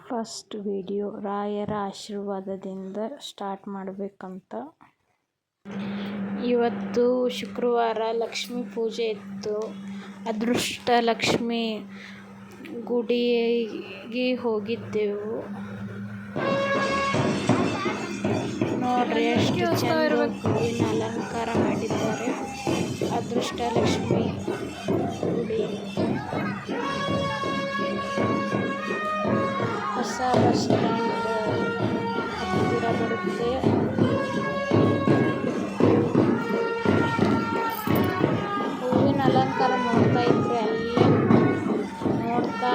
First video ರಾಯರ ಆಶೀರ್ವಾದದಿಂದ start ಮಾಡಬೇಕಂತ. ಇವತ್ತು ಶುಕ್ರವಾರ ಲಕ್ಷ್ಮೀ ಪೂಜೆ ಇತ್ತು. ಅದೃಷ್ಟ ಲಕ್ಷ್ಮಿ ಗುಡಿಗೆ ಹೋಗಿದ್ದೆವು. ನೋಡ್ರಿ ಎಷ್ಟು ಚಂದ ಹೂವಿನ ಅಲಂಕಾರ ಮಾಡಿದ್ದಾರೆ. ಅದೃಷ್ಟ ಲಕ್ಷ್ಮಿ ಗುಡಿ ಹೊಸ ಬಸ್ ಸ್ಟ್ಯಾಂಡ್ ಹತ್ತಿರ ಬರುತ್ತೆ. ಹೂವಿನ ಅಲಂಕಾರ ನೋಡ್ತಾ ಇದ್ರೆ ಅಲ್ಲೇ ನೋಡ್ತಾ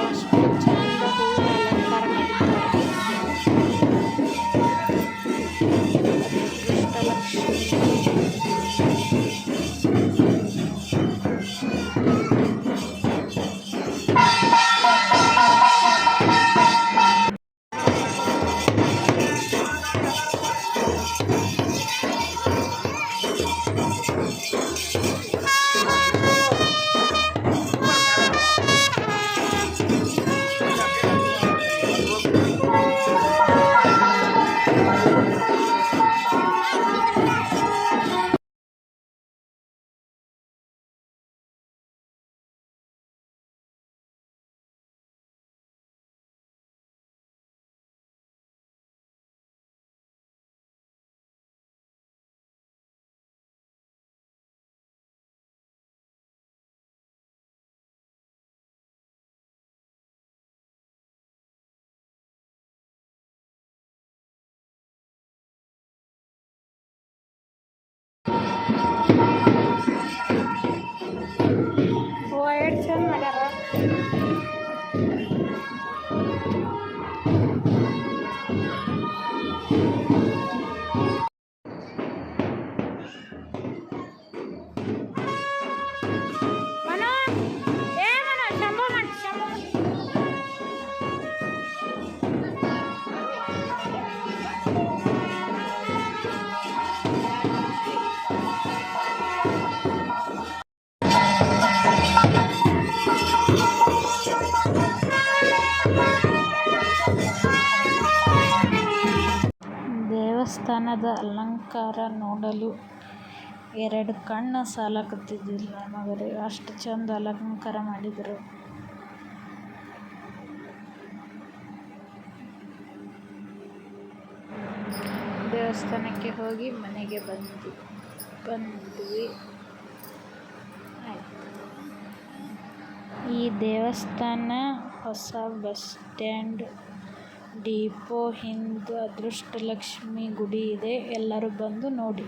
ಅಷ್ಟು ಚಂದ ಹೂವಿನ ಅಲಂಕಾರ ಮಾಡಿದ್ದಾರೆ. ಅದೃಷ್ಟ ಲಕ್ಷ್ಮಿ ಚಂದ ಮಾಡ್ಯಾರ. ದೇವಸ್ಥಾನದ ಅಲಂಕಾರ ನೋಡಲು ಎರಡು ಕಣ್ಣು ಸಾಲಕತ್ತಿದ್ದಿಲ್ಲ ನಮಗೆ, ಅಷ್ಟು ಚಂದ ಅಲಂಕಾರ ಮಾಡಿದರು. ದೇವಸ್ಥಾನಕ್ಕೆ ಹೋಗಿ ಮನೆಗೆ ಬಂದ್ವಿ. ಈ ದೇವಸ್ಥಾನ ಹೊಸ ಬಸ್ ಸ್ಟ್ಯಾಂಡ್ ಡಿಪೋ ಹಿಂದೆ ಅದೃಷ್ಟ ಲಕ್ಷ್ಮಿ ಗುಡಿ ಇದೆ. ಎಲ್ಲರೂ ಬಂದು ನೋಡಿ.